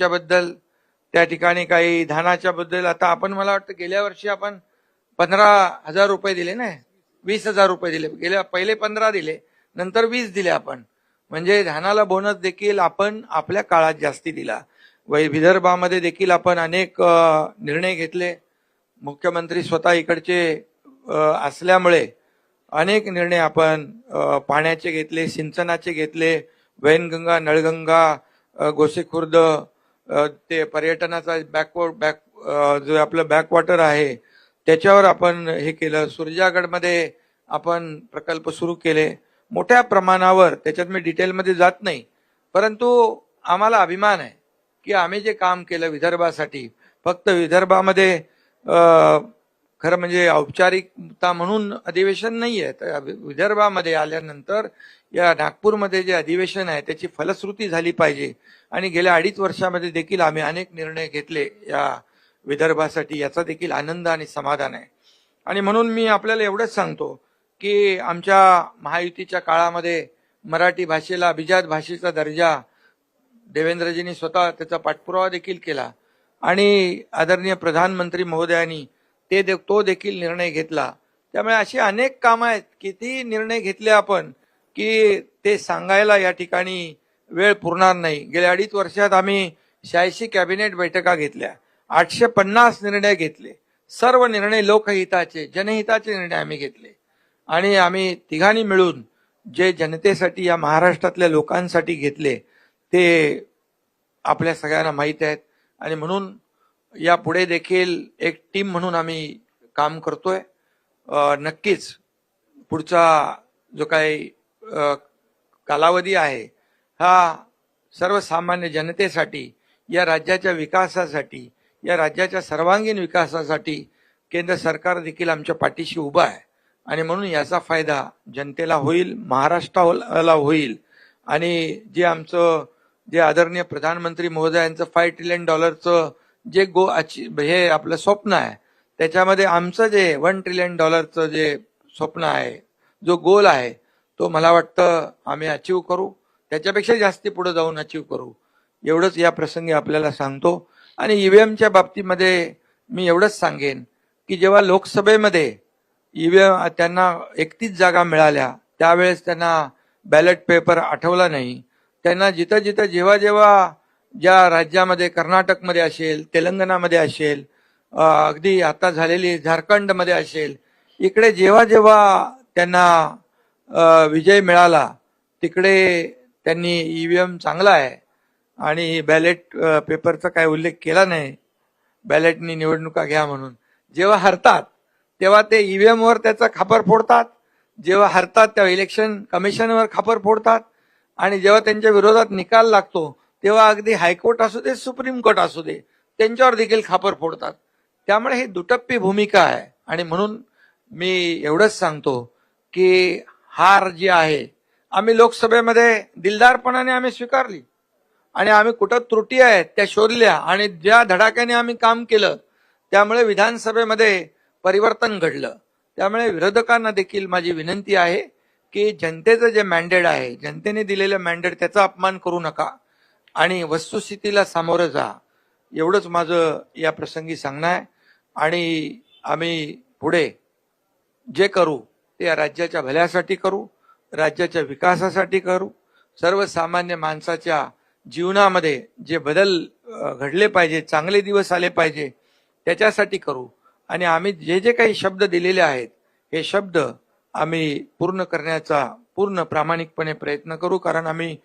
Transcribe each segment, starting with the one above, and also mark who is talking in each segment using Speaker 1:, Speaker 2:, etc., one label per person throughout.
Speaker 1: बद्दल त्या ठिकाणी काही धानाच्या बद्दल आता आपण मला वाटतं गेल्या वर्षी आपण 15,000 रुपये दिले ना, 20,000 रुपये दिले. गेल्या पहिले 15 दिले, नंतर 20 दिले आपण. म्हणजे धानाला बोनस देखील आपण आपल्या काळात जास्ती दिला. विदर्भामध्ये देखील आपण अनेक निर्णय घेतले. मुख्यमंत्री स्वतः इकडचे असल्यामुळे अनेक निर्णय आपण पाण्याचे घेतले, सिंचनाचे घेतले, वैनगंगा, नळगंगा, गोसेखुर्द, ते पर्यटनाचा जो आपलं बॅकवॉटर आहे त्याच्यावर आपण हे केलं. सुरजागडमध्ये आपण प्रकल्प सुरू केले मोठ्या प्रमाणावर. त्याच्यात मी डिटेलमध्ये जात नाही, परंतु आम्हाला अभिमान आहे की आम्ही जे काम केलं विदर्भासाठी, फक्त विदर्भामध्ये खरं म्हणजे औपचारिकता म्हणून अधिवेशन नाहीये, तर विदर्भामध्ये आल्यानंतर या नागपूरमध्ये जे अधिवेशन आहे त्याची फलश्रुती झाली पाहिजे. आणि गेल्या 2.5 वर्षामध्ये देखील आम्ही अनेक निर्णय घेतले या विदर्भासाठी, याचा देखील आनंद आणि समाधान आहे. आणि म्हणून मी आपल्याला एवढंच सांगतो की आमच्या महायुतीच्या काळामध्ये मराठी भाषेला अभिजात भाषेचा दर्जा देवेंद्रजींनी स्वतः त्याचा पाठपुरावा देखील केला आणि आदरणीय प्रधानमंत्री महोदयांनी तो देखील निर्णय घेतला. त्यामुळे अशी अनेक कामं आहेत, किती निर्णय घेतले आपण की ते सांगायला या ठिकाणी वेळ पुरणार नाही. गेल्या 2.5 वर्षात आम्ही 86 कॅबिनेट बैठका घेतल्या, 850 निर्णय घेतले. सर्व निर्णय लोकहिताचे, जनहिताचे निर्णय आम्ही घेतले. आणि आम्ही तिघांनी मिळून जे जनतेसाठी, या महाराष्ट्रातल्या लोकांसाठी घेतले ते आपल्या सगळ्यांना माहीत आहेत. आणि म्हणून यापुढे देखील एक टीम म्हणून आम्ही काम करतोय. नक्कीच पुढचा जो काही कालावधी आहे हा सर्वसामान्य जनतेसाठी, या राज्याच्या विकासासाठी, या राज्याच्या सर्वांगीण विकासासाठी केंद्र सरकार देखील आमच्या पाठीशी उभा आहे. आणि म्हणून याचा फायदा जनतेला होईल, महाराष्ट्राला होईल. आणि जे आदरणीय प्रधानमंत्री महोदयांचं $5 ट्रिलियन जे हे आपलं स्वप्न आहे, त्याच्यामध्ये आमचं जे $1 ट्रिलियन जे स्वप्न आहे, जो गोल आहे, तो मला वाटतं आम्ही अचीव करू. त्याच्यापेक्षा जास्ती पुढे जाऊन अचीव करू, एवढंच या प्रसंगी आपल्याला सांगतो. आणि ईव्हीएमच्या बाबतीमध्ये मी एवढंच सांगेन की जेव्हा लोकसभेमध्ये ईव्हीएम त्यांना 31 जागा मिळाल्या, त्यावेळेस त्यांना बॅलेट पेपर आठवला नाही. त्यांना जिथं जेव्हा ज्या राज्यामध्ये, कर्नाटकमध्ये असेल, तेलंगणामध्ये असेल, अगदी आता झालेली झारखंडमध्ये असेल, इकडे जेव्हा त्यांना विजय मिळाला तिकडे त्यांनी ईव्हीएम चांगला आहे आणि बॅलेट पेपरचा काय उल्लेख केला नाही, बॅलेटनी निवडणुका घ्या म्हणून. जेव्हा हरतात तेव्हा ते ईव्हीएमवर त्याचा खापर फोडतात, जेव्हा हरतात तेव्हा इलेक्शन कमिशनवर खापर फोडतात, आणि जेव्हा त्यांच्या विरोधात निकाल लागतो तेव्हा अगदी हायकोर्ट असू दे, सुप्रीम कोर्ट असू दे, त्यांच्यावर देखील खापर फोडतात. त्यामुळे ही दुटप्पी भूमिका आहे. आणि म्हणून मी एवढंच सांगतो की हार जी आहे आम्ही लोकसभेमध्ये दिलदारपणाने आम्ही स्वीकारली, आणि आम्ही कुठं त्रुटी आहेत त्या शोधल्या, आणि ज्या धडाक्याने आम्ही काम केलं त्यामुळे विधानसभेमध्ये परिवर्तन घडलं. त्यामुळे विरोधकांना देखील माझी विनंती आहे की जनतेचं जे मॅन्डेट आहे, जनतेने दिलेलं मॅन्डेट, त्याचा अपमान करू नका आणि वस्तुस्थितीला सामोरं जा, एवढंच माझं या प्रसंगी सांगणं आहे. आणि आम्ही पुढे जे करू ते या राज्याच्या भल्यासाठी करू, राज्याच्या विकासासाठी करू, सर्वसामान्य माणसाच्या जीवनामध्ये जे बदल घडले पाहिजे, चांगले दिवस आले पाहिजे, त्याच्यासाठी करू. आणि आम्ही जे काही शब्द दिलेले आहेत हे शब्द आम्ही पूर्ण करण्याचा पूर्ण प्रामाणिकपणे प्रयत्न करू, कारण आम्ही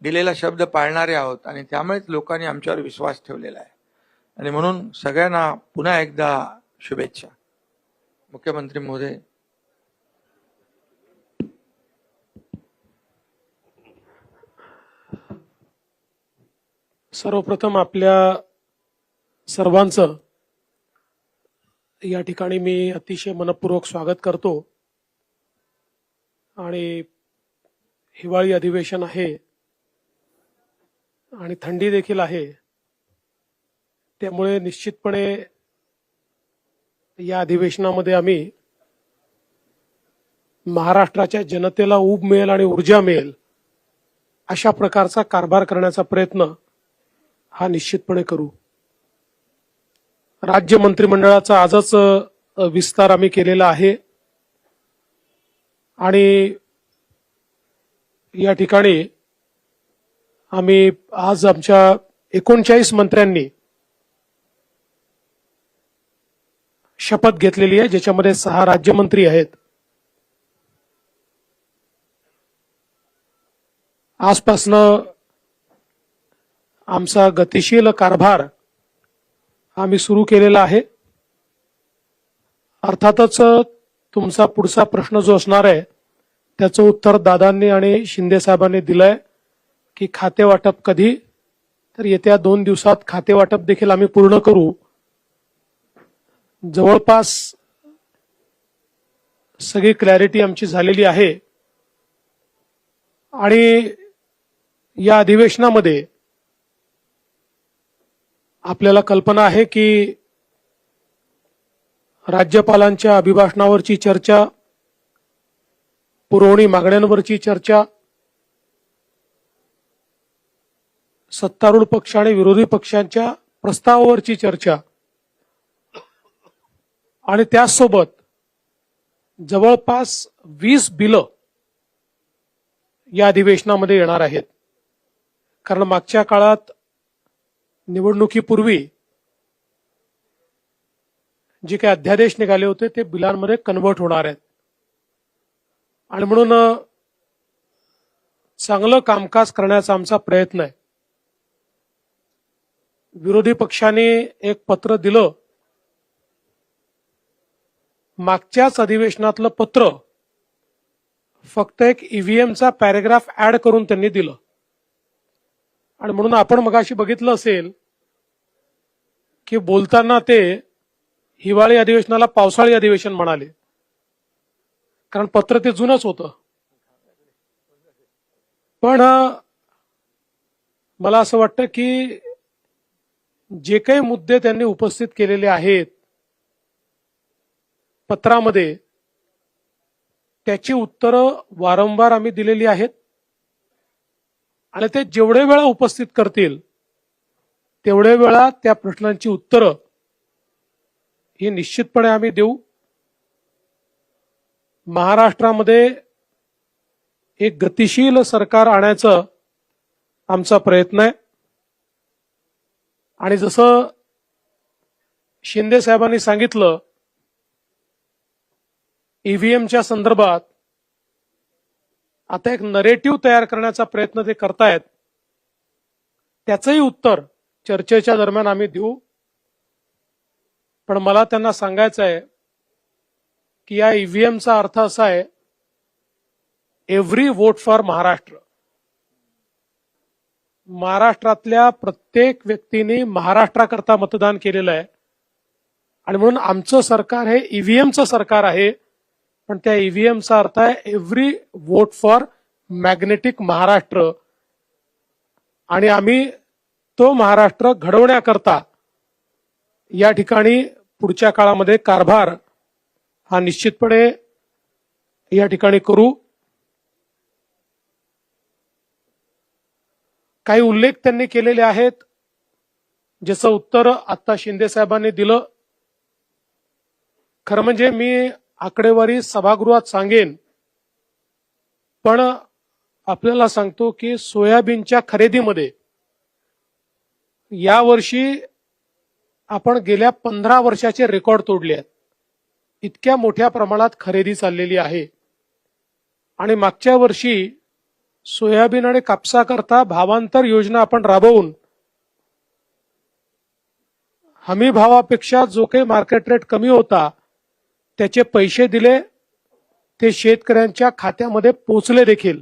Speaker 1: दिलेला शब्द पाळणारे आहोत आणि त्यामुळेच लोकांनी आमच्यावर विश्वास ठेवलेला आहे. आणि म्हणून सगळ्यांना पुन्हा एकदा शुभेच्छा. मुख्यमंत्री महोदय.
Speaker 2: सर्वप्रथम आपल्या सर्वांचं या ठिकाणी मी अतिशय मनपूर्वक स्वागत करतो. आणि हिवाळी अधिवेशन आहे आणि थंडी देखील आहे, त्यामुळे निश्चितपणे या अधिवेशनामध्ये आम्ही महाराष्ट्राच्या जनतेला ऊब मिळेल आणि ऊर्जा मिळेल अशा प्रकारचा कारभार करण्याचा प्रयत्न हा निश्चितपणे करू. राज्य मंत्रिमंडळाचा आजच विस्तार आम्ही केलेला आहे आणि या ठिकाणी आम्ही आज आमच्या 39 मंत्र्यांनी शपथ घेतलेली आहे, ज्याच्यामध्ये 6 राज्यमंत्री आहेत. आजपासनं आमचा गतिशील कारभार आम्ही सुरू केलेला आहे. अर्थातच तुमचा पुढचा प्रश्न जो असणार आहे त्याचं उत्तर दादांनी आणि शिंदे साहेबांनी दिलंय की खाते वाटप कधी, तर येत्या 2 दिवसात खाते वाटप देखील आम्ही पूर्ण करू. जवळपास सगळी क्लॅरिटी आमची झालेली आहे आणि या अधिवेशनामध्ये आपल्याला कल्पना आहे की राज्यपालांच्या अभिभाषणावरची चर्चा, पुरवणी मागण्यांवरची चर्चा, सत्तारूढ पक्ष आणि विरोधी पक्षांच्या प्रस्तावावरची चर्चा आणि त्याचसोबत जवळपास 20 बिलं या अधिवेशनामध्ये येणार आहेत. कारण मागच्या काळात निवडणुकीपूर्वी जे काही अध्यादेश निघाले होते ते बिलांमध्ये कन्व्हर्ट होणार आहेत आणि म्हणून चांगलं कामकाज करण्याचा आमचा प्रयत्न आहे. विरोधी पक्षाने एक पत्र दिलं, मागच्याच अधिवेशनातलं पत्र फक्त एक ईव्हीएमचा पॅरेग्राफ ऍड करून त्यांनी दिलं आणि म्हणून आपण मगाशी बघितलं असेल की बोलताना ते हिवाळी अधिवेशनाला पावसाळी अधिवेशन म्हणाले, कारण पत्र ते जुनच होतं. पण मला असं वाटतं की जे काही मुद्दे त्यांनी उपस्थित केलेले आहेत पत्रामध्ये, त्याची उत्तरं वारंवार आम्ही दिलेली आहेत आणि ते जेवढे वेळा उपस्थित करतील तेवढे वेळा त्या प्रश्नांची उत्तरं ही निश्चितपणे आम्ही देऊ. महाराष्ट्रामध्ये एक गतिशील सरकार आणायचं आमचा प्रयत्न आहे आणि जसं शिंदे साहेबांनी सांगितलं, ईव्हीएमच्या संदर्भात आता एक नरेटिव्ह तयार करण्याचा प्रयत्न ते करतायत. त्याचंही उत्तर चर्चेच्या दरम्यान आम्ही देऊ. पण मला त्यांना सांगायचं आहे की या ईव्हीएमचा अर्थ असा आहे, एव्हरी वोट फॉर महाराष्ट्र. महाराष्ट्रातल्या प्रत्येक व्यक्तीने महाराष्ट्राकरता मतदान केलेलं आहे आणि म्हणून आमचं सरकार हे ईव्हीएमचं सरकार आहे, पण त्या ईव्हीएमचा अर्थ आहे every vote for magnetic Maharashtra आणि आम्ही तो महाराष्ट्र घडवण्याकरता या ठिकाणी पुढच्या काळामध्ये कारभार हा निश्चितपणे या ठिकाणी करू. काही उल्लेख त्यांनी केलेले आहेत, ज्याचं उत्तर आता शिंदे साहेबांनी दिलं. खरं म्हणजे मी आकडेवारी सभागृहात सांगेन, पण आपल्याला सांगतो की सोयाबीनच्या खरेदीमध्ये यावर्षी आपण गेल्या 15 वर्षाचे रेकॉर्ड तोडले आहेत. इतक्या मोठ्या प्रमाणात खरेदी चाललेली आहे आणि मागच्या वर्षी सोयाबीन आणि कापसाकरता भावांतर योजना आपण राबवून हमी भावापेक्षा जो काही मार्केट रेट कमी होता त्याचे पैसे दिले, ते शेतकऱ्यांच्या खात्यामध्ये पोचले देखील.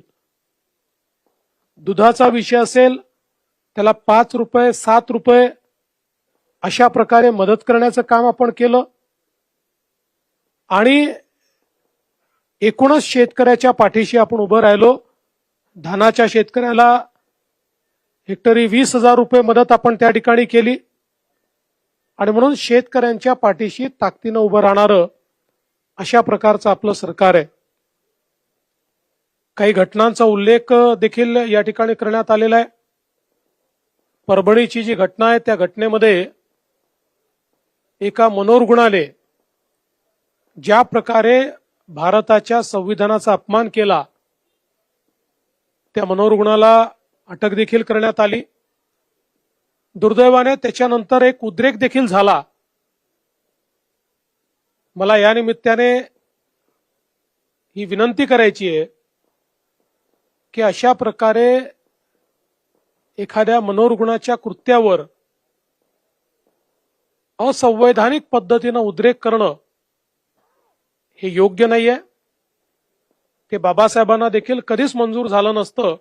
Speaker 2: दुधाचा विषय असेल त्याला 5 रुपये 7 रुपये अशा प्रकारे मदत करण्याचं काम आपण केलं आणि एकूणच शेतकऱ्याच्या पाठीशी आपण उभं राहिलो. धानाच्या शेतकऱ्याला हेक्टरी 20,000 रुपये मदत आपण त्या ठिकाणी केली आणि म्हणून शेतकऱ्यांच्या पाठीशी ताकदीनं उभं राहणारं अशा प्रकारचं आपलं सरकार आहे. काही घटनांचा उल्लेख देखील या ठिकाणी करण्यात आलेला आहे. परभणीची जी घटना आहे त्या घटनेमध्ये एका मनोरुग्णाने ज्या प्रकारे भारताच्या संविधानाचा अपमान केला, त्या मनोरुग्णाला अटक देखील करण्यात आली. दुर्दैवाने त्याच्यानंतर एक उद्रेक देखील झाला. मला या निमित्ताने ही विनंती करायची आहे की अशा प्रकारे एखाद्या मनोरुग्णाच्या कृत्यावर असंवैधानिक पद्धतीनं उद्रेक करणं हे योग्य नाहीये. ते बाबासाहेबांना देखील कधीच मंजूर झालं नसतं.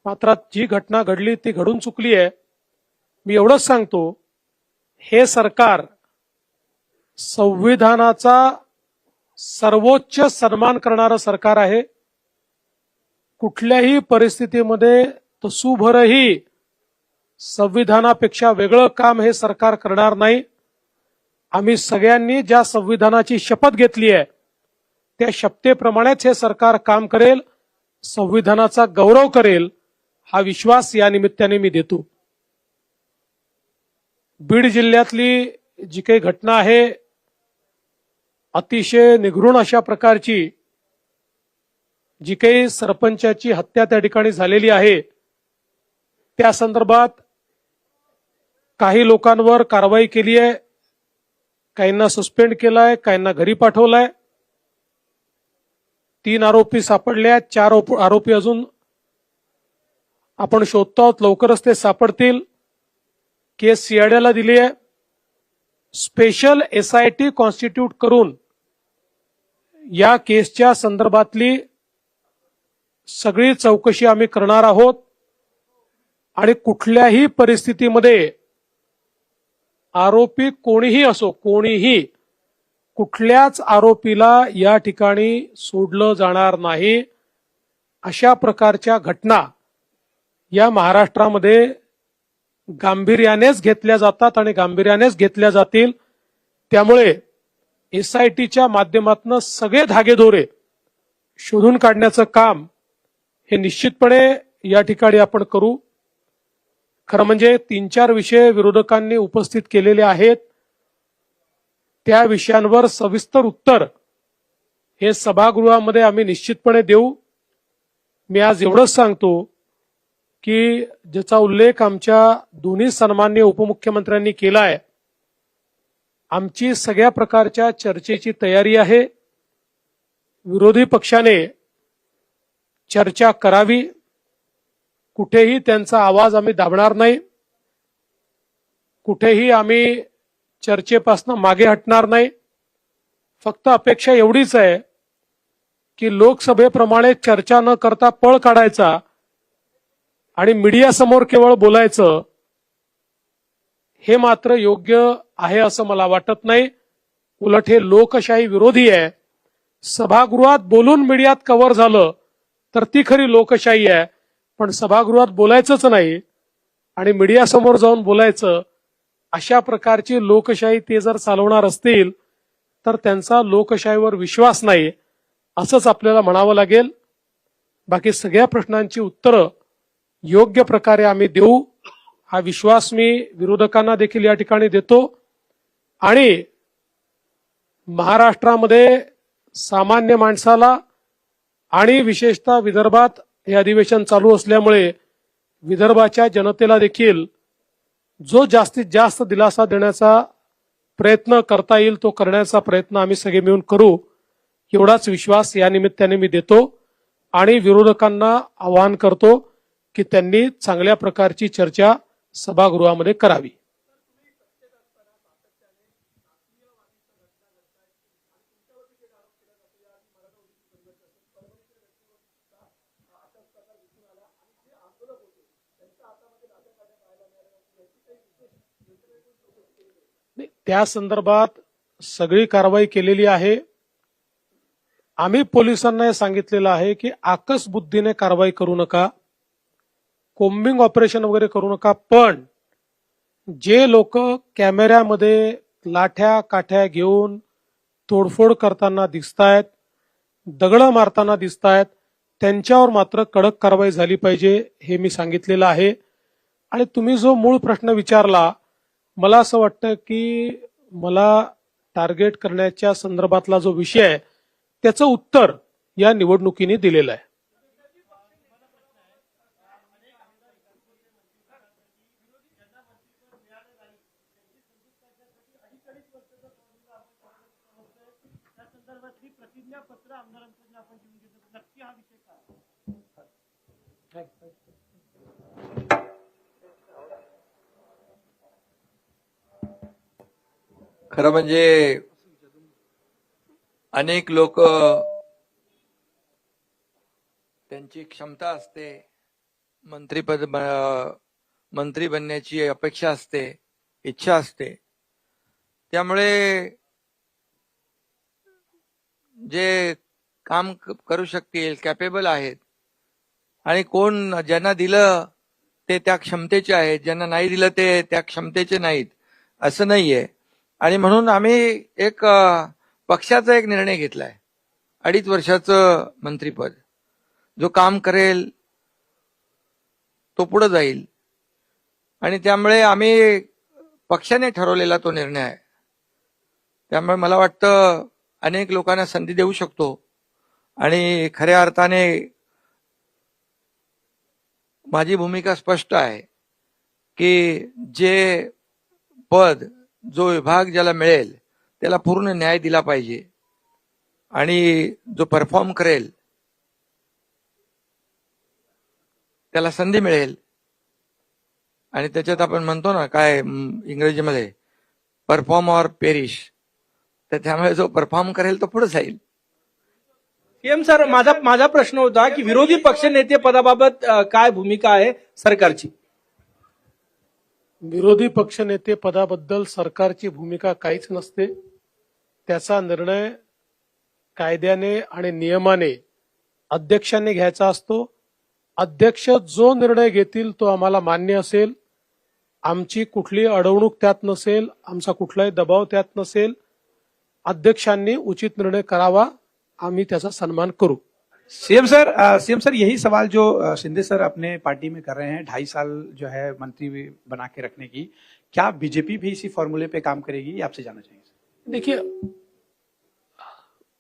Speaker 2: मात्र जी घटना घडली ती घडून चुकली आहे. मी एवढंच सांगतो, हे सरकार संविधानाचा सर्वोच्च सन्मान करणारं सरकार आहे. कुठल्याही परिस्थितीमध्ये तसूभरही संविधानापेक्षा वेगळं काम हे सरकार करणार नाही. आम्ही सगळ्यांनी ज्या संविधानाची शपथ घेतली आहे त्या शपथेप्रमाणेच हे सरकार काम करेल, संविधानाचा गौरव करेल, हा विश्वास या निमित्ताने मी देतो. बीड जिल्ह्यातली जी काही घटना आहे, अतिशय निगृण अशा प्रकारची जी काही सरपंचाची हत्या त्या ठिकाणी झालेली आहे, त्या संदर्भात काही लोकांवर कारवाई केली आहे, काहींना सस्पेंड केलाय, काहींना घरी पाठवलाय. 3 आरोपी सापडले आहेत, 4 आरोपी अजून आपण शोधतो आहोत, लवकरच ते सापडतील. केस सीआयडीला दिली आहे. स्पेशल SIT कॉन्स्टिट्यूट करून या केसच्या संदर्भातली सगळी चौकशी आम्ही करणार आहोत आणि कुठल्याही परिस्थितीमध्ये आरोपी कोणीही असो, कोणीही कुठल्याच आरोपीला या ठिकाणी सोडलं जाणार नाही. अशा प्रकारच्या घटना या महाराष्ट्रामध्ये गांभीर्यानेच घेतल्या जातात आणि गांभीर्यानेच घेतल्या जातील. त्यामुळे SITच्या माध्यमातून सगळे धागेदोरे शोधून काढण्याचं काम हे निश्चितपणे या ठिकाणी आपण करू. खरं म्हणजे 3-4 विषय विरोधकांनी उपस्थित केलेले आहेत. त्या विषयांवर सविस्तर उत्तर हे सभागृहामध्ये आम्ही निश्चितपणे देऊ. मी आज एवढंच सांगतो की ज्याचा उल्लेख आमच्या दोन्ही सन्माननीय उपमुख्यमंत्र्यांनी केला आहे, आमची सगळ्या प्रकारच्या चर्चेची तयारी आहे. विरोधी पक्षाने चर्चा करावी, कुठेही त्यांचा आवाज आम्ही दाबणार नाही, कुठेही आम्ही चर्चेपासून मागे हटणार नाही. फक्त अपेक्षा एवढीच आहे की लोकसभेप्रमाणे चर्चा न करता पळ काढायचा आणि मीडियासमोर केवळ बोलायचं, हे मात्र योग्य आहे असं मला वाटत नाही. उलट हे लोकशाही विरोधी आहे. सभागृहात बोलून मीडियात कव्हर झालं तर ती खरी लोकशाही आहे. पण सभागृहात बोलायचंच नाही आणि मीडियासमोर जाऊन बोलायचं, अशा प्रकारची लोकशाही ते जर चालवणार असतील तर त्यांचा लोकशाहीवर विश्वास नाही असंच आपल्याला म्हणावं लागेल. बाकी सगळ्या प्रश्नांची उत्तरं योग्य प्रकारे आम्ही देऊ, हा विश्वास मी विरोधकांना देखील या ठिकाणी देतो. आणि महाराष्ट्रामध्ये सामान्य माणसाला आणि विशेषतः विदर्भात हे अधिवेशन चालू असल्यामुळे विदर्भाच्या जनतेला देखील जो जास्तीत जास्त दिलासा देण्याचा प्रयत्न करता येईल तो करण्याचा प्रयत्न आम्ही सगळे मिळून करू, एवढाच विश्वास या निमित्ताने मी देतो. आणि विरोधकांना आवाहन करतो की त्यांनी चांगल्या प्रकारची चर्चा सभागृहामध्ये करावी. त्या संदर्भात सगळी कारवाई केलेली आहे. आम्ही पोलिसांना हे सांगितलेलं आहे की आकस बुद्धीने कारवाई करू नका, कोम्बिंग ऑपरेशन वगैरे करू नका. पण जे लोक कॅमेऱ्यामध्ये लाठ्या काठ्या घेऊन तोडफोड करताना दिसतायत, दगडं मारताना दिसतायत, त्यांच्यावर मात्र कडक कारवाई झाली पाहिजे हे मी सांगितलेलं आहे. आणि तुम्ही जो मूळ प्रश्न विचारला, मला असं वाटतं की मला टार्गेट करण्याच्या संदर्भातला जो विषय आहे त्याचं उत्तर या निवडणुकीने दिलेलं आहे.
Speaker 1: खरं म्हणजे अनेक लोक त्यांची क्षमता असते, मंत्री बनण्याची अपेक्षा असते, इच्छा असते. त्यामुळे जे काम करू शकतील, कॅपेबल आहेत, आणि कोण ज्यांना दिलं ते त्या क्षमतेचे आहेत, ज्यांना नाही दिलं ते त्या क्षमतेचे नाहीत, असं नाहीये. आणि म्हणून आम्ही एक पक्षाचा एक निर्णय घेतलाय, 2.5 वर्षाचं मंत्रीपद. जो काम करेल तो पुढे जाईल, आणि त्यामुळे आम्ही पक्षाने ठरवलेला तो निर्णय आहे. त्यामुळे मला वाटतं अनेक लोकांना संधी देऊ शकतो, आणि खऱ्या अर्थाने माझी भूमिका स्पष्ट आहे की जे पद, जो विभाग ज्याला मिळेल त्याला पूर्ण न्याय दिला पाहिजे, आणि जो परफॉर्म करेल त्याला संधी मिळेल. आणि त्याच्यात आपण म्हणतो ना काय इंग्रजीमध्ये, परफॉर्म ऑर पेरिश. तर त्यामुळे जो परफॉर्म करेल तो पुढे जाईल.
Speaker 3: सीएम सर, माझा प्रश्न होता की विरोधी पक्षनेते पदाबाबत काय भूमिका आहे सरकारची?
Speaker 2: विरोधी पक्षनेते पदाबद्दल सरकारची भूमिका काहीच नसते. त्याचा निर्णय कायद्याने आणि नियमाने अध्यक्षांनी घ्यायचा असतो. अध्यक्ष जो निर्णय घेतील तो आम्हाला मान्य असेल. आमची कुठली अडवणूक त्यात नसेल, आमचा कुठलाही दबाव त्यात नसेल. अध्यक्षांनी उचित निर्णय करावा, आम्ही त्याचा सन्मान करू.
Speaker 4: सीएम सर, यही सवाल जो शिंदे सर अपने पार्टी में कर रहे हैं, 2.5 साल जो है मंत्री बना के रखने की, क्या बीजेपी भी इसी फॉर्मूले पे काम करेगी, ये आपसे जानना चाहेंगे?
Speaker 2: देखिए,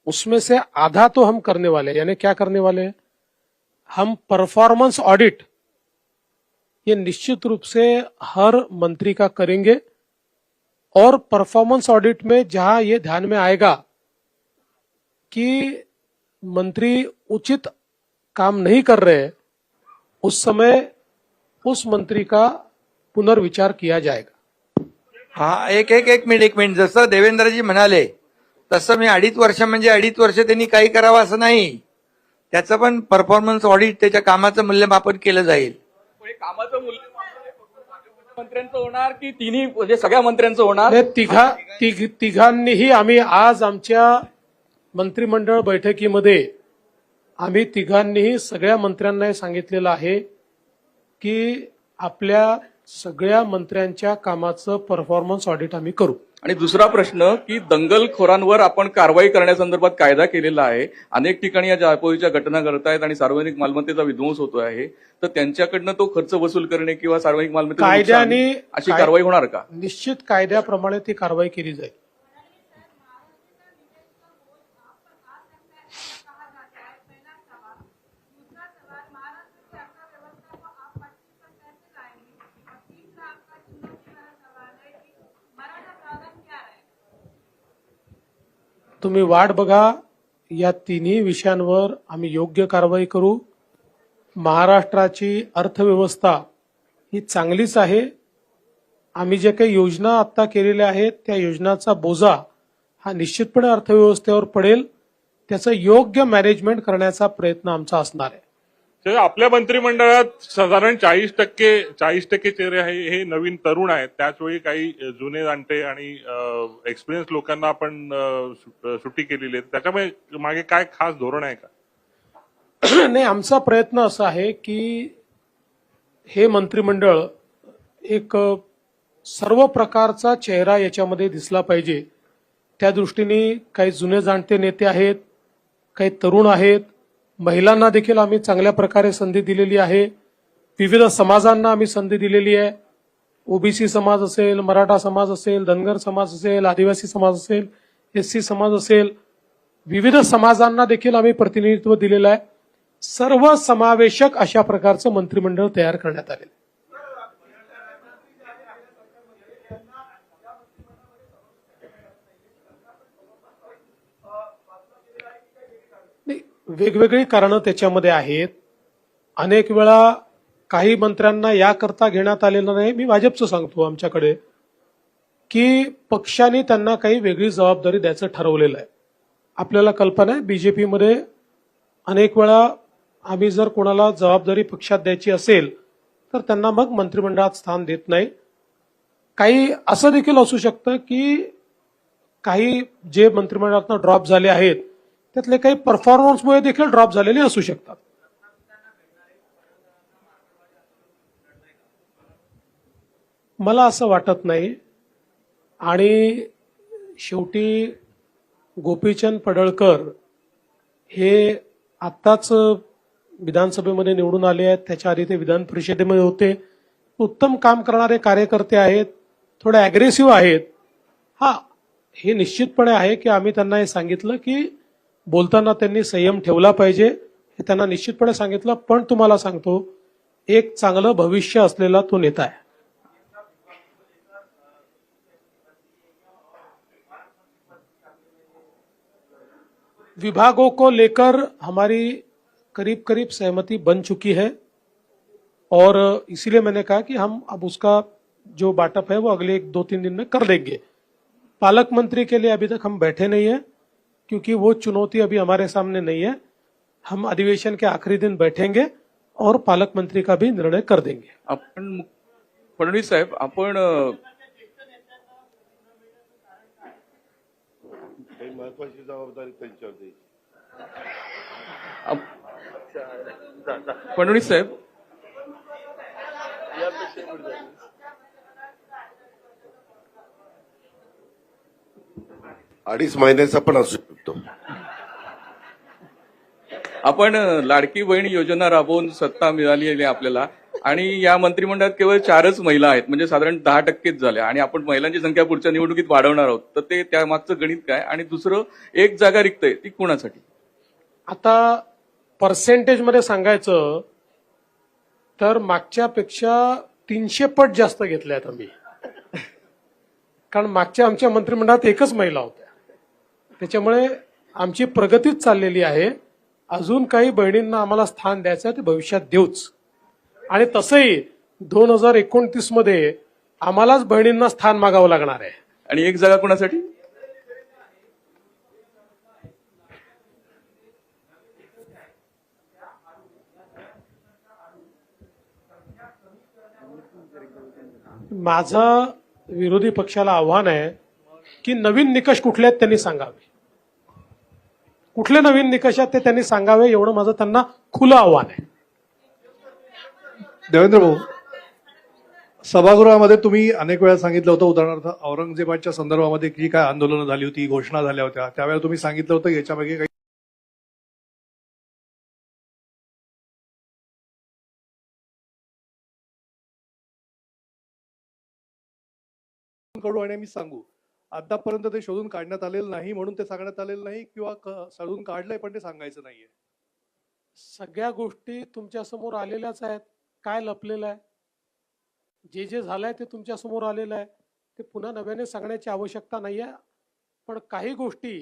Speaker 2: उसमें से आधा तो हम करने वाले हैं. यानी क्या करने वाले हैं? हम परफॉर्मेंस ऑडिट ये निश्चित रूप से हर मंत्री का करेंगे, और परफॉर्मेंस ऑडिट में जहां ये ध्यान में आएगा कि मंत्री उचित काम नहीं कर रहे, उस समय उस मंत्री का पुनर्विचार किया जाएगा.
Speaker 1: हा, एक मिनिट. जसं देवेंद्रजी म्हणाले तसं मी 2.5 वर्ष म्हणजे 2.5 वर्ष त्यांनी काही करावं असं नाही. त्याचं पण परफॉर्मन्स ऑडिट, त्याच्या कामाचं मूल्यमापन केलं जाईल.
Speaker 3: कामाचं मूल्यमापन मंत्र्यांचं होणार की तिन्ही, म्हणजे सगळ्या मंत्र्यांचं होणार?
Speaker 2: तिघांनीही आम्ही आज आमच्या मंत्रिमंडळ बैठकीमध्ये आम्ही तिघांनीही सगळ्या मंत्र्यांना हे सांगितलेलं आहे की आपल्या सगळ्या मंत्र्यांच्या कामाचं परफॉर्मन्स ऑडिट आम्ही करू.
Speaker 5: आणि दुसरा प्रश्न की दंगलखोरांवर आपण कारवाई करण्यासंदर्भात कायदा केलेला आहे. अनेक ठिकाणी या जाळपोळीच्या घटना घडत आहेत आणि सार्वजनिक मालमत्तेचा विध्वंस होतो आहे. तर त्यांच्याकडनं तो खर्च वसूल करणे किंवा सार्वजनिक मालमत्तेचं
Speaker 2: कायद्याने
Speaker 5: नुकसान, अशी कारवाई होणार का?
Speaker 2: निश्चित कायद्याप्रमाणे ती कारवाई केली जाईल. तुम्ही वाट बघा, या तिन्ही विषयांवर आम्ही योग्य कारवाई करू. महाराष्ट्राची अर्थव्यवस्था ही चांगलीच आहे. आम्ही जे काही योजना आता केलेल्या आहेत त्या योजनाचा बोजा हा निश्चितपणे अर्थव्यवस्थेवर पडेल. त्याचं योग्य मॅनेजमेंट करण्याचा प्रयत्न आमचा असणार आहे.
Speaker 6: आपल्या मंत्रिमंडळात साधारण 40% चेहरे हे नवीन तरुण आहेत. त्याचवेळी काही जुने जाणते आणि एक्सपिरियन्स लोकांना आपण सुट्टी केलेली आहे. त्याच्यामुळे मागे काय खास धोरण आहे का?
Speaker 2: नाही, आमचा प्रयत्न असा आहे की हे मंत्रिमंडळ एक सर्व प्रकारचा चेहरा याच्यामध्ये दिसला पाहिजे. त्या दृष्टीने काही जुने जाणते नेते आहेत, काही तरुण आहेत, महिलांना देखील आम्ही चांगल्या प्रकारे संधी दिलेली आहे. विविध समाजांना आम्ही संधी दिलेली आहे. ओबीसी समाज असेल, मराठा समाज असेल, धनगर समाज असेल, आदिवासी समाज असेल, एससी समाज असेल, विविध समाजांना देखील आम्ही प्रतिनिधित्व दिलेलं आहे. सर्व समावेशक अशा प्रकारचं मंत्रिमंडळ तयार करण्यात आलेलं आहे. नाही, वेगवेगळी कारणं त्याच्यामध्ये आहेत. अनेक वेळा काही मंत्र्यांना याकरता घेण्यात आलेलं नाही. मी भाजपचं सांगतो आमच्याकडे की पक्षाने त्यांना काही वेगळी जबाबदारी द्यायचं ठरवलेलं आहे. आपल्याला कल्पना आहे बीजेपीमध्ये अनेक वेळा आम्ही जर कोणाला जबाबदारी पक्षात द्यायची असेल तर त्यांना मग मंत्रिमंडळात स्थान देत नाही. काही असं देखील असू शकतं की काही जे मंत्रिमंडळातनं ड्रॉप झाले आहेत त्यातले काही परफॉर्मन्समुळे देखील ड्रॉप झालेले असू शकतात. मला असं वाटत नाही. आणि शेवटी गोपीचंद पडळकर हे आत्ताच विधानसभेमध्ये निवडून आले आहेत. त्याच्या आधी ते विधान परिषदेमध्ये होते. उत्तम काम करणारे कार्यकर्ते आहेत, थोडे अग्रेसिव्ह आहेत. हा, हे निश्चितपणे आहे की आम्ही त्यांना हे सांगितलं की बोलताना त्यांनी संयम ठेवला पाहिजे, हे त्यांना निश्चितपणे सांगितलं. पण तुम्हाला सांगतो, एक चांगलं भविष्य असलेला तो नेता आहे. विभागों को लेकर हमारी करीब करीब सहमति बन चुकी है और इसीलिए मैंने कहा कि हम अब उसका जो बाटअप है वो अगले 1-2-3 दिन में कर देंगे. पालक मंत्री के लिए अभी तक हम बैठे नहीं है क्योंकि वो चुनौती अभी हमारे सामने नहीं है. हम अधिवेशन के आखिरी दिन बैठेंगे और पालक मंत्री का भी निर्णय कर देंगे.
Speaker 5: आपण फडणवीस साहेब, आपण
Speaker 7: महत्वाची जबाबदारी त्यांच्यावर द्यायची.
Speaker 5: फडणवीस साहेब,
Speaker 7: अडीच महिन्याचा पण असू शकतो.
Speaker 5: आपण लाडकी बहीण योजना राबवून सत्ता मिळाली आहे आपल्याला आणि या मंत्रिमंडळात केवळ 4च महिला आहेत, म्हणजे साधारण 10%च झाल्या. आणि आपण महिलांची संख्या पुढच्या निवडणुकीत वाढवणार आहोत, तर ते त्या मागचं गणित काय? आणि दुसरं, एक जागा रिक्त आहे, ती कोणासाठी?
Speaker 2: आता पर्सेंटेज मध्ये सांगायचं तर मागच्यापेक्षा 300 पट जास्त घेतल्यात आम्ही. कारण मागच्या आमच्या मंत्रिमंडळात एकच महिला होत्या. त्याच्यामुळे आमची प्रगतीच चाललेली आहे. अजून काही बहिणींना आम्हाला स्थान द्यायचं ते भविष्यात देऊच. आणि तसंही 2029 मध्ये आम्हालाच बहिणींना स्थान मागावं लागणार आहे.
Speaker 5: आणि एक जागा कोणासाठी?
Speaker 2: माझं विरोधी पक्षाला आव्हान आहे की नवीन निकष कुठले आहेत त्यांनी सांगावे. कुठले नवीन निकष आहेत ते त्यांनी सांगावे, एवढं माझं त्यांना खुलं आव्हान आहे.
Speaker 8: देवेंद्र भाऊ, सभागृहामध्ये तुम्ही अनेक वेळा सांगितलं होतं, उदाहरणार्थ औरंगजेबाच्या संदर्भामध्ये जी काय आंदोलनं झाली होती, घोषणा झाल्या होत्या, त्यावेळेला तुम्ही सांगितलं होतं याच्यामागे काही कडू आणि आम्ही सांगू. आतापर्यंत ते शोधून काढण्यात आलेलं नाही म्हणून ते सांगण्यात आलेलं नाही, किंवा शोधून काढलंय पण ते सांगायचं नाहीये.
Speaker 2: सगळ्या गोष्टी तुमच्या समोर आलेल्याच आहेत. काय लपलेलं आहे? जे जे झालंय ते तुमच्या समोर आलेलं आहे. ते पुन्हा नव्याने सांगण्याची आवश्यकता नाही आहे. पण काही गोष्टी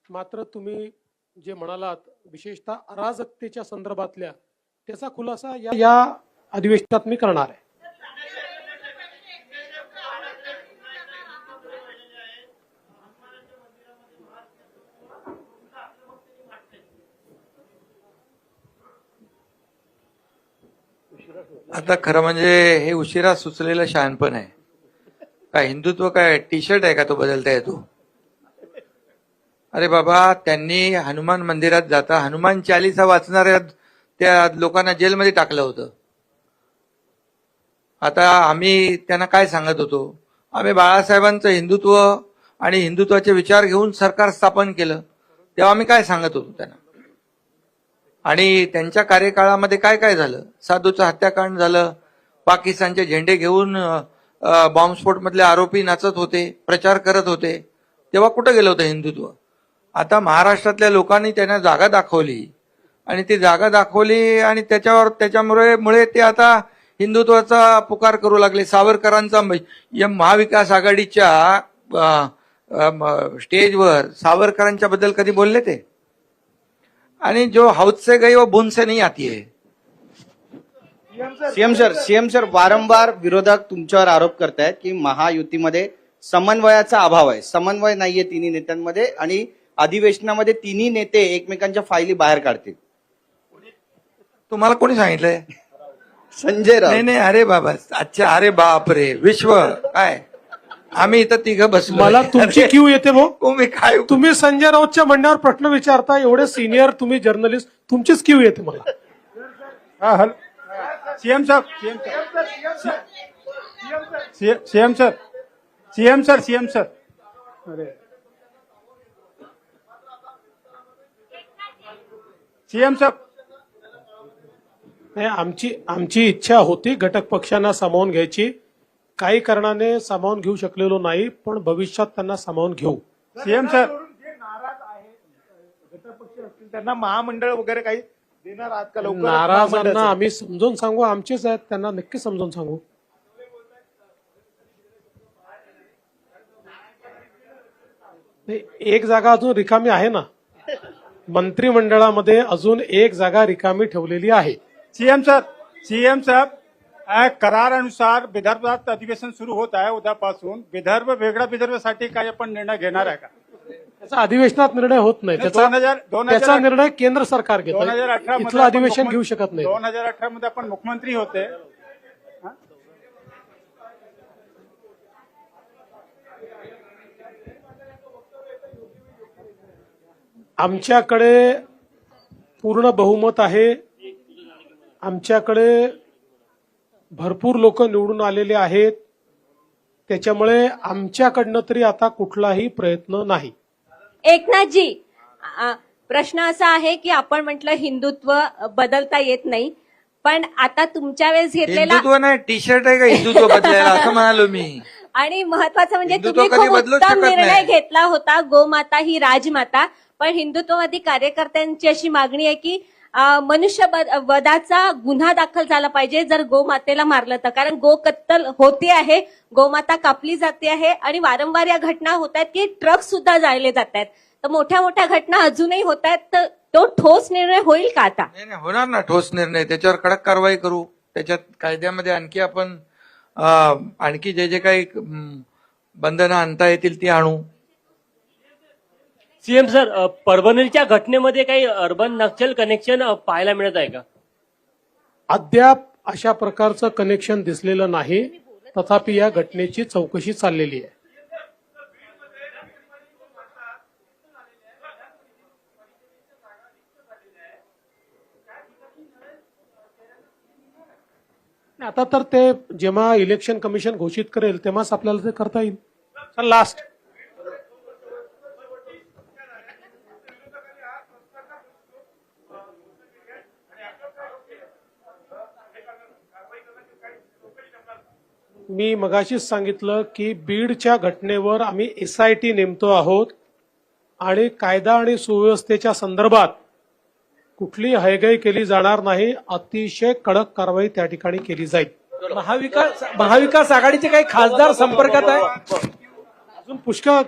Speaker 2: मात्र तुम्ही जे म्हणालात, विशेषतः अराजकतेच्या संदर्भातल्या, त्याचा खुलासा या अधिवेशनात मी करणार आहे.
Speaker 1: आता खरं म्हणजे हे उशिरा सुचलेलं शहाणपण आहे. काय हिंदुत्व काय टी शर्ट आहे का तो बदलता येतो? अरे बाबा, त्यांनी हनुमान मंदिरात जाता हनुमान चालीसा वाचणाऱ्या त्या लोकांना जेलमध्ये टाकलं होतं. आता आम्ही त्यांना काय सांगत होतो? आम्ही बाळासाहेबांचं हिंदुत्व आणि हिंदुत्वाचे विचार घेऊन सरकार स्थापन केलं, तेव्हा आम्ही काय सांगत होतो त्यांना? आणि त्यांच्या कार्यकाळामध्ये काय काय झालं? साधूचं हत्याकांड झालं, पाकिस्तानचे झेंडे घेऊन बॉम्बस्फोट मधले आरोपी नाचत होते, प्रचार करत होते, तेव्हा कुठं गेलं होतं हिंदुत्व? आता महाराष्ट्रातल्या लोकांनी त्यांना जागा दाखवली आणि ती जागा दाखवली आणि त्याच्यामुळे ते आता हिंदुत्वाचा पुकार करू लागले. सावरकरांचा या महाविकास आघाडीच्या स्टेजवर सावरकरांच्या बद्दल कधी बोलले ते? आणि जो हौद से गई वो बुन से नहीं आती है.
Speaker 9: सीएम सर वारंवार विरोधक तुमच्यावर आरोप करतायत की महायुतीमध्ये समन्वयाचा अभाव आहे, समन्वय नाहीये तिन्ही नेत्यांमध्ये आणि अधिवेशनामध्ये तिन्ही नेते एकमेकांच्या फायली बाहेर काढतील.
Speaker 1: तुम्हाला कोणी सांगितलंय?
Speaker 9: संजय राऊत.
Speaker 1: नाही, अरे बाबा, अच्छा, अरे बाप रे, विश्व काय, आम्ही इथं तिघं बसलो.
Speaker 2: मला तुमची क्यू येते भाऊ.
Speaker 1: तुम्ही काय,
Speaker 2: तुम्ही संजय राऊतच्या म्हणण्यावर प्रश्न विचारता, एवढे सिनियर तुम्ही जर्नलिस्ट, तुमचीच क्यू येते मला.
Speaker 10: सीएम साहब सीएम सर अरे सीएम साहब,
Speaker 2: नाही, आमची इच्छा होती घटक पक्षांना सामावून घ्यायची, काही कारणाने सामावून घेऊ शकलेलो नाही, पण भविष्यात त्यांना सामावून घेऊ.
Speaker 10: सीएम सर त्यांना महामंडळ वगैरे काही देणार आहात का? लवकर
Speaker 2: नाराजांना आम्ही समजून सांगू, आमचेच आहेत, त्यांना नक्की समजून सांगू. नाही, एक जागा अजून रिकामी आहे ना, मंत्रिमंडळामध्ये अजून एक जागा रिकामी ठेवलेली आहे.
Speaker 10: सीएम साहब करारानुसार विदर्भात अधिवेशन सुरू होत आहे उद्यापासून. वेगळ्या विदर्भासाठी काय आपण निर्णय घेणार आहे का?
Speaker 2: त्याचा अधिवेशनात निर्णय होत नाही, त्याचा निर्णय केंद्र सरकार घेतं.
Speaker 10: 2018
Speaker 2: इथलं अधिवेशन घेऊ शकत नाही.
Speaker 10: 2018 मध्ये आपण मुख्यमंत्री होते.
Speaker 2: आमच्याकडे पूर्ण बहुमत आहे, आमच्याकडे भरपूर लोक निवडून आलेले आहेत, त्याच्यामुळे आमच्याकडनं तरी आता कुठलाही प्रयत्न नाही.
Speaker 11: एकनाथजी, प्रश्न असा आहे की आपण म्हटलं हिंदुत्व बदलता येत नाही, पण आता तुमच्या वेळेस घेतलेला
Speaker 1: हिंदुत्व नाही, टी शर्ट आहे का हिंदुत्व बदलायला, असं म्हणालो मी.
Speaker 11: आणि महत्वाचं म्हणजे
Speaker 1: हिंदुत्व
Speaker 11: तुम्ही
Speaker 1: कधी
Speaker 11: खूप
Speaker 1: बदलूच
Speaker 11: उत्तम
Speaker 1: शकत
Speaker 11: निर्णय
Speaker 1: नाही.
Speaker 11: घेतला होता, गोमाता ही राजमाता. पण हिंदुत्ववादी कार्यकर्त्यांची अशी मागणी आहे की मनुष्य वधाचा गुन्हा दाखल झाला पाहिजे जर गोमातेला मारलं तर, कारण गो कत्तल होते आहे, गोमाता कापली जाते आहे आणि वारंवार या घटना होत आहेत की ट्रक सुद्धा जाळले जात आहेत. तर मोठ्या मोठ्या घटना अजूनही होत आहेत, तर तो ठोस निर्णय होईल का आता?
Speaker 1: नाही, होणार ना ठोस निर्णय, त्याच्यावर कडक कारवाई करू. त्याच्यात कायद्यामध्ये आणखी आपण आणखी जे काही बंधनं आणता येतील ती आणू.
Speaker 12: सीएम सर, परभणीच्या घटनेमध्ये काही अर्बन नक्षल कनेक्शन पाहायला मिळत आहे का?
Speaker 2: अद्याप अशा प्रकारचं कनेक्शन दिसलेलं नाही, तथापि या घटनेची चौकशी चाललेली आहे. आता तर ते जेव्हा इलेक्शन कमिशन घोषित करेल तेव्हाच आपल्याला ते करता येईल. चल लास्ट. मी मगाशीच सांगितलं की बीडच्या घटनेवर आम्ही SIT नेमतो आहोत आणि कायदा आणि सुव्यवस्थेच्या संदर्भात कुठली हयगय केली जाणार नाही, अतिशय कडक कारवाई त्या ठिकाणी केली जाईल.
Speaker 3: महाविकास आघाडीचे काही खासदार संपर्कात आहे?
Speaker 2: अजून पुष्कळ